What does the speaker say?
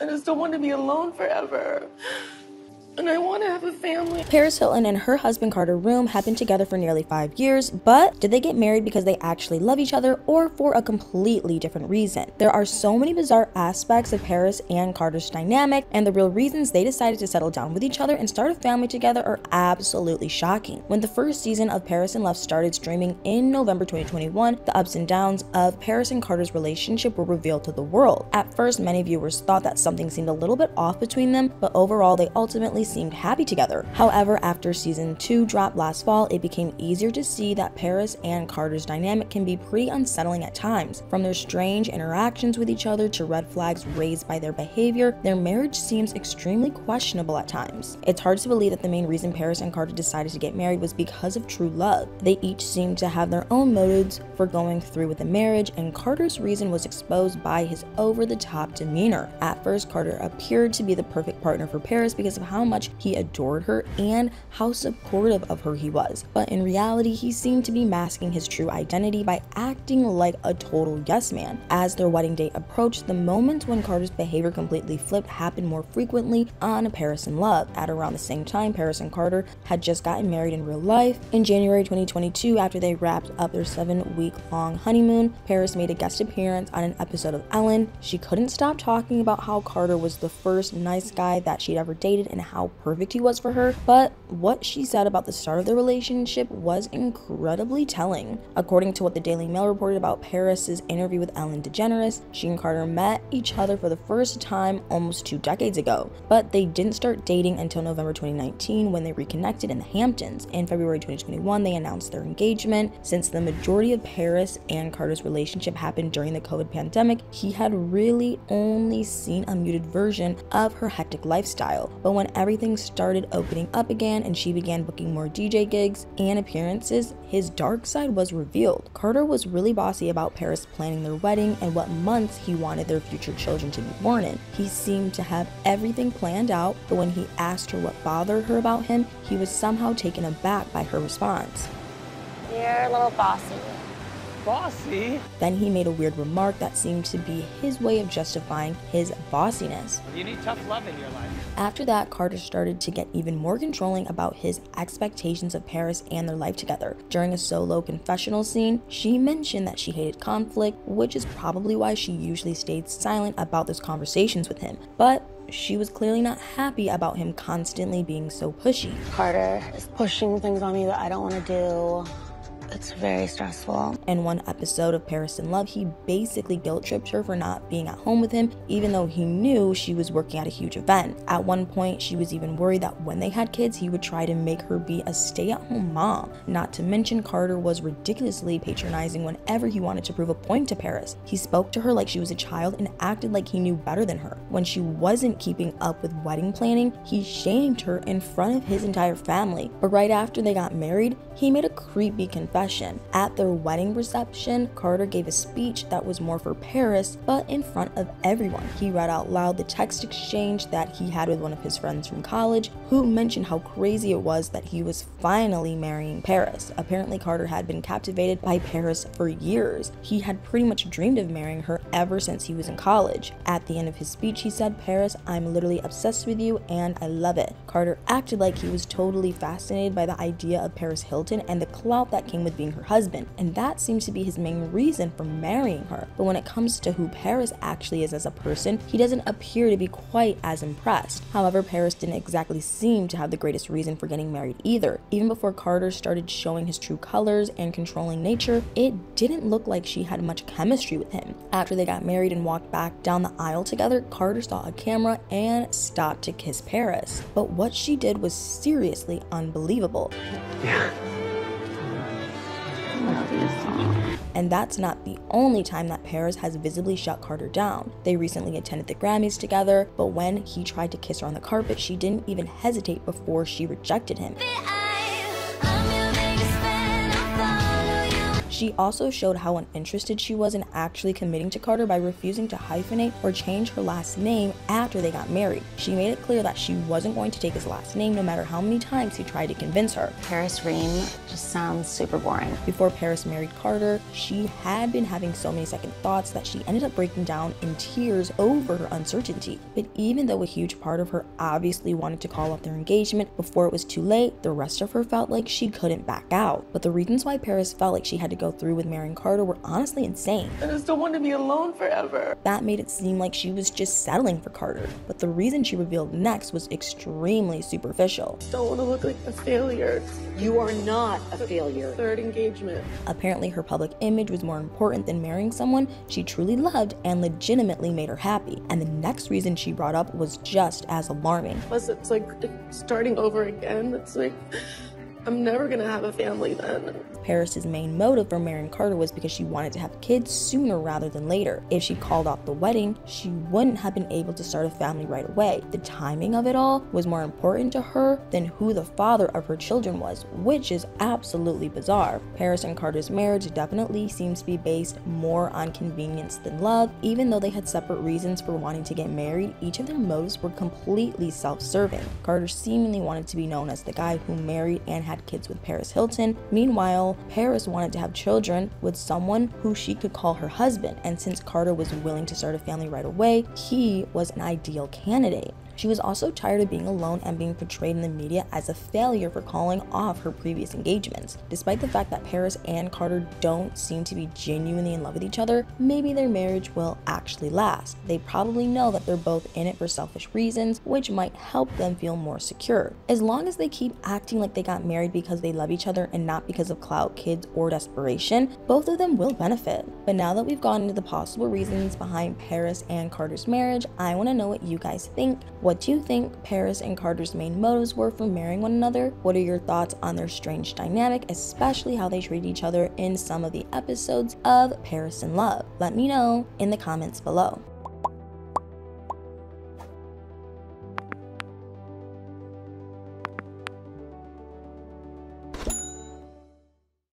I just don't want to be alone forever. And I want to have a family. Paris Hilton and her husband Carter Room have been together for nearly 5 years, but did they get married because they actually love each other or for a completely different reason? There are so many bizarre aspects of Paris and Carter's dynamic, and the real reasons they decided to settle down with each other and start a family together are absolutely shocking. When the first season of Paris in Love started streaming in November 2021, the ups and downs of Paris and Carter's relationship were revealed to the world. At first, many viewers thought that something seemed a little bit off between them, but overall they ultimately seemed happy together. However, after season 2 dropped last fall, it became easier to see that Paris and Carter's dynamic can be pretty unsettling at times. From their strange interactions with each other to red flags raised by their behavior, their marriage seems extremely questionable at times. It's hard to believe that the main reason Paris and Carter decided to get married was because of true love. They each seemed to have their own motives for going through with the marriage, and Carter's reason was exposed by his over-the-top demeanor. At first, Carter appeared to be the perfect partner for Paris because of how much he adored her and how supportive of her he was. But in reality, he seemed to be masking his true identity by acting like a total yes man. As their wedding date approached, the moment when Carter's behavior completely flipped happened more frequently on Paris in Love. At around the same time, Paris and Carter had just gotten married in real life. In January 2022, after they wrapped up their 7-week-long honeymoon, Paris made a guest appearance on an episode of Ellen. She couldn't stop talking about how Carter was the first nice guy that she'd ever dated and how perfect he was for her, but what she said about the start of their relationship was incredibly telling. According to what the Daily Mail reported about Paris's interview with Ellen DeGeneres, she and Carter met each other for the first time almost 2 decades ago, but they didn't start dating until November 2019 when they reconnected in the Hamptons. In February 2021, they announced their engagement. Since the majority of Paris and Carter's relationship happened during the COVID pandemic, he had really only seen a muted version of her hectic lifestyle. But when everything started opening up again and she began booking more DJ gigs and appearances, his dark side was revealed. Carter was really bossy about Paris planning their wedding and what months he wanted their future children to be born in. He seemed to have everything planned out, but when he asked her what bothered her about him, he was somehow taken aback by her response. You're a little bossy. Bossy? Then he made a weird remark that seemed to be his way of justifying his bossiness. You need tough love in your life. After that, Carter started to get even more controlling about his expectations of Paris and their life together. During a solo confessional scene, she mentioned that she hated conflict, which is probably why she usually stayed silent about those conversations with him. But she was clearly not happy about him constantly being so pushy. Carter is pushing things on me that I don't want to do. It's very stressful. In one episode of Paris in Love, he basically guilt-tripped her for not being at home with him, even though he knew she was working at a huge event. At one point, she was even worried that when they had kids, he would try to make her be a stay-at-home mom. Not to mention, Carter was ridiculously patronizing whenever he wanted to prove a point to Paris. He spoke to her like she was a child and acted like he knew better than her. When she wasn't keeping up with wedding planning, he shamed her in front of his entire family. But right after they got married, he made a creepy confession. At their wedding reception, Carter gave a speech that was more for Paris, but in front of everyone. He read out loud the text exchange that he had with one of his friends from college, who mentioned how crazy it was that he was finally marrying Paris. Apparently, Carter had been captivated by Paris for years. He had pretty much dreamed of marrying her ever since he was in college. At the end of his speech, he said, "Paris, I'm literally obsessed with you and I love it." Carter acted like he was totally fascinated by the idea of Paris Hilton and the clout that came with being her husband, and that seems to be his main reason for marrying her. But when it comes to who Paris actually is as a person, he doesn't appear to be quite as impressed. However, Paris didn't exactly seem to have the greatest reason for getting married either. Even before Carter started showing his true colors and controlling nature, it didn't look like she had much chemistry with him. After they got married and walked back down the aisle together, Carter saw a camera and stopped to kiss Paris. But what she did was seriously unbelievable. Yeah. And that's not the only time that Paris has visibly shut Carter down. They recently attended the Grammys together, but when he tried to kiss her on the carpet, she didn't even hesitate before she rejected him. She also showed how uninterested she was in actually committing to Carter by refusing to hyphenate or change her last name after they got married. She made it clear that she wasn't going to take his last name no matter how many times he tried to convince her. Paris Ream just sounds super boring. Before Paris married Carter, she had been having so many second thoughts that she ended up breaking down in tears over her uncertainty. But even though a huge part of her obviously wanted to call off their engagement before it was too late, the rest of her felt like she couldn't back out. But the reasons why Paris felt like she had to go through with marrying Carter were honestly insane. I just don't want to be alone forever. That made it seem like she was just settling for Carter. But the reason she revealed next was extremely superficial. Don't want to look like a failure. You are not a failure. Third engagement. Apparently, her public image was more important than marrying someone she truly loved and legitimately made her happy. And the next reason she brought up was just as alarming. Plus, it's like starting over again. It's like, I'm never gonna have a family then. Paris's main motive for marrying Carter was because she wanted to have kids sooner rather than later. If she called off the wedding, she wouldn't have been able to start a family right away. The timing of it all was more important to her than who the father of her children was, which is absolutely bizarre. Paris and Carter's marriage definitely seems to be based more on convenience than love. Even though they had separate reasons for wanting to get married, each of their motives were completely self-serving. Carter seemingly wanted to be known as the guy who married and had kids with Paris Hilton. Meanwhile, Paris wanted to have children with someone who she could call her husband, and since Carter was willing to start a family right away, he was an ideal candidate. She was also tired of being alone and being portrayed in the media as a failure for calling off her previous engagements. Despite the fact that Paris and Carter don't seem to be genuinely in love with each other, maybe their marriage will actually last. They probably know that they're both in it for selfish reasons, which might help them feel more secure. As long as they keep acting like they got married because they love each other and not because of clout, kids, or desperation, both of them will benefit. But now that we've gone into the possible reasons behind Paris and Carter's marriage, I want to know what you guys think. What do you think Paris and Carter's main motives were for marrying one another? What are your thoughts on their strange dynamic, especially how they treated each other in some of the episodes of Paris in Love? Let me know in the comments below.